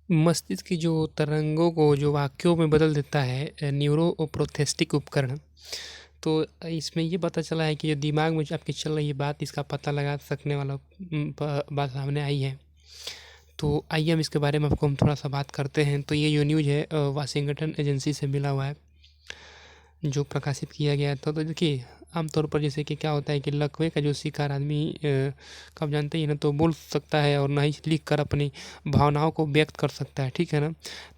मस्तिष्क की जो तरंगों को जो वाक्यों में बदल देता है न्यूरो प्रोस्थेटिक उपकरण। तो इसमें ये पता चला है कि जो दिमाग में जो आपकी चल रही है बात, इसका पता लगा सकने वाला बात सामने आई है। तो आइए हम इसके बारे में हम थोड़ा सा बात करते हैं। तो ये जो न्यूज़ है वाशिंगटन एजेंसी से मिला हुआ है, जो प्रकाशित किया गया था। तो देखिए, आमतौर पर जैसे कि क्या होता है कि लकवे का जो शिकार आदमी कब जानते ही ना, तो बोल सकता है और ना ही लिख कर अपनी भावनाओं को व्यक्त कर सकता है, ठीक है ना।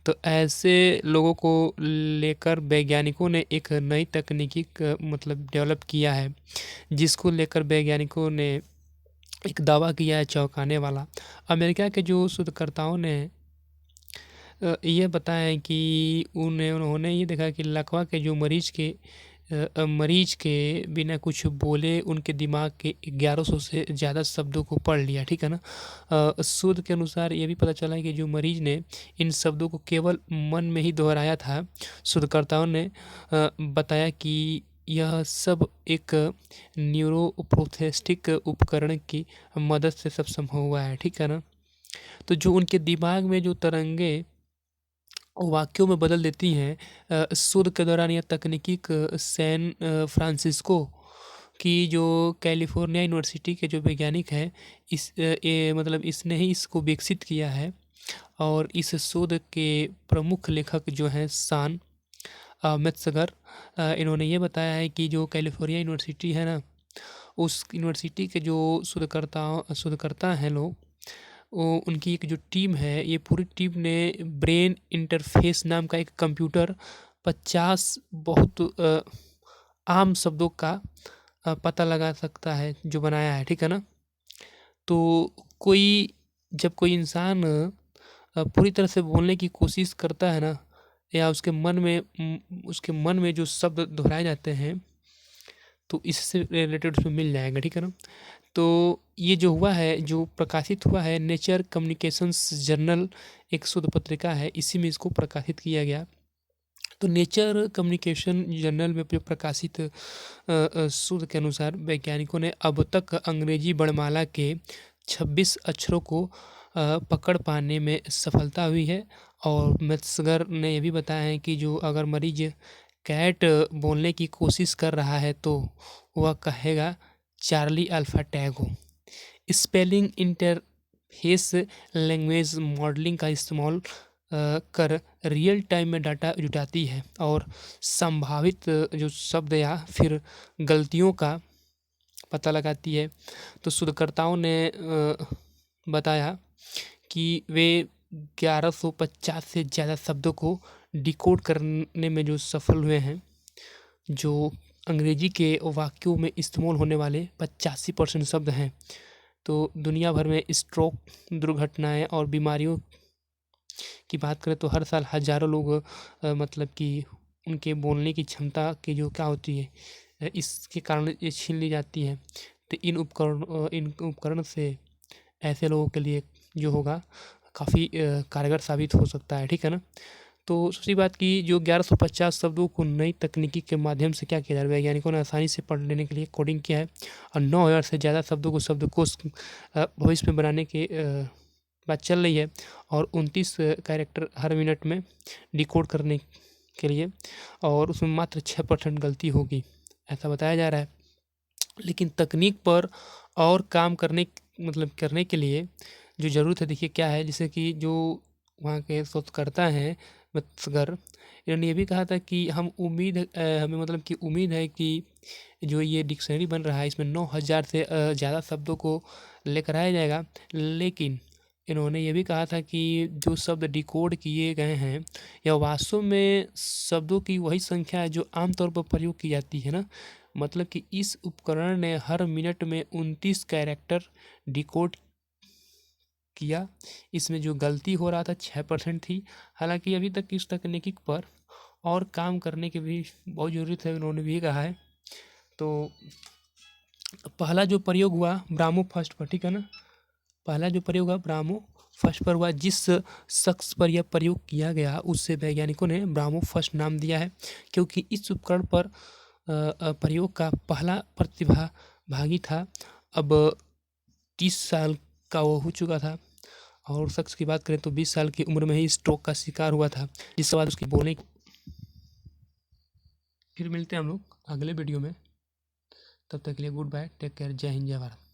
तो ऐसे लोगों को लेकर वैज्ञानिकों ने एक नई तकनीकी मतलब डेवलप किया है, जिसको लेकर वैज्ञानिकों ने एक दावा किया है चौंकाने वाला। अमेरिका के जो शोधकर्ताओं ने ये बताया है कि उन्होंने ये देखा कि लकवा के जो मरीज के बिना कुछ बोले उनके दिमाग के 1100 से ज़्यादा शब्दों को पढ़ लिया, ठीक है ना। शोध के अनुसार ये भी पता चला है कि जो मरीज ने इन शब्दों को केवल मन में ही दोहराया था। शोधकर्ताओं ने बताया कि यह सब एक न्यूरोप्रोस्थेटिक उपकरण की मदद से सब संभव हुआ है, ठीक है ना। तो जो उनके दिमाग में जो तरंगे वाक्यों में बदल देती हैं, शोध के दौरान यह तकनीकी सैन फ्रांसिस्को की जो कैलिफोर्निया यूनिवर्सिटी के जो वैज्ञानिक हैं, ये मतलब इसने ही इसको विकसित किया है। और इस शोध के प्रमुख लेखक जो हैं सान मेत्सगर, इन्होंने ये बताया है कि जो कैलिफोर्निया यूनिवर्सिटी है ना, उस यूनिवर्सिटी के जो शोधकर्ता हैं लोग, वो उनकी एक जो टीम है, ये पूरी टीम ने ब्रेन इंटरफेस नाम का एक कंप्यूटर 50 बहुत आम शब्दों का पता लगा सकता है, जो बनाया है, ठीक है ना। तो जब कोई इंसान पूरी तरह से बोलने की कोशिश करता है ना, या उसके मन में जो शब्द दोहराए जाते हैं, तो इससे रिलेटेड उसमें मिल जाएगा, ठीक है ना। तो ये जो हुआ है, जो प्रकाशित हुआ है, नेचर कम्युनिकेशंस जर्नल एक शोध पत्रिका है, इसी में इसको प्रकाशित किया गया। तो नेचर कम्युनिकेशन जर्नल में जो प्रकाशित शोध के अनुसार वैज्ञानिकों ने अब तक अंग्रेजी वर्णमाला के 26 अक्षरों को पकड़ पाने में सफलता हुई है। और मेत्सगर ने ये भी बताया है कि जो अगर मरीज कैट बोलने की कोशिश कर रहा है, तो वह कहेगा Charlie alpha tango. Spelling interface language modelling का इस्तेमाल कर रियल टाइम में डाटा जुटाती है और संभावित जो शब्द या फिर गलतियों का पता लगाती है। तो शोधकर्ताओं ने बताया कि वे 1150 से ज़्यादा शब्दों को डिकोड करने में जो सफल हुए हैं, जो अंग्रेजी के वाक्यों में इस्तेमाल होने वाले 85% शब्द हैं। तो दुनिया भर में स्ट्रोक, दुर्घटनाएं और बीमारियों की बात करें तो हर साल हज़ारों लोग मतलब कि उनके बोलने की क्षमता की जो क्या होती है, इसके कारण ये छीन ली जाती है। तो इन उपकरण से ऐसे लोगों के लिए जो होगा काफ़ी कारगर साबित हो सकता है, ठीक है ना। तो दूसरी बात की जो 1150 शब्दों को नई तकनीकी के माध्यम से क्या किया जा रहा है, वैज्ञानिकों ने आसानी से पढ़ लेने के लिए कोडिंग किया है। और 9000 से ज़्यादा शब्दों को शब्दकोश भविष्य में बनाने की बात चल रही है। और 29 कैरेक्टर हर मिनट में डिकोड करने के लिए, और उसमें मात्र 6% गलती होगी, ऐसा बताया जा रहा है। लेकिन तकनीक पर और काम करने के लिए जो ज़रूरत है, देखिए क्या है, जैसे कि जो वहाँ के शोधकर्ता हैं मेत्सगर, इन्होंने ये भी कहा था कि हमें मतलब कि उम्मीद है कि जो ये डिक्शनरी बन रहा है, इसमें 9000 से ज़्यादा शब्दों को लेकर आया जाएगा। लेकिन इन्होंने ये भी कहा था कि जो शब्द डिकोड किए गए हैं, यह वास्तव में शब्दों की वही संख्या है जो आमतौर पर प्रयोग की जाती है ना। मतलब कि इस उपकरण ने हर मिनट में 29 कैरेक्टर डिकोड किया। इसमें जो गलती हो रहा था 6% थी। हालांकि अभी तक इस तकनीकी पर और काम करने की भी बहुत ज़रूरत है, उन्होंने भी कहा है। तो पहला जो प्रयोग हुआ ब्राह्मो फर्स्ट पर, ठीक है ना। पहला जो प्रयोग हुआ ब्राह्मो फर्स्ट पर हुआ। जिस शख्स पर यह प्रयोग किया गया, उससे वैज्ञानिकों ने ब्राह्मो फर्स्ट नाम दिया है, क्योंकि इस उपकरण पर प्रयोग का पहला प्रतिभागी था। अब 30 साल का वो हो चुका था और शख्स की बात करें तो 20 साल की उम्र में ही स्ट्रोक का शिकार हुआ था, जिसके बाद उसकी बोलने फिर मिलते हैं हम लोग अगले वीडियो में। तब तक के लिए गुड बाय, टेक केयर, जय हिंद, जय भारत।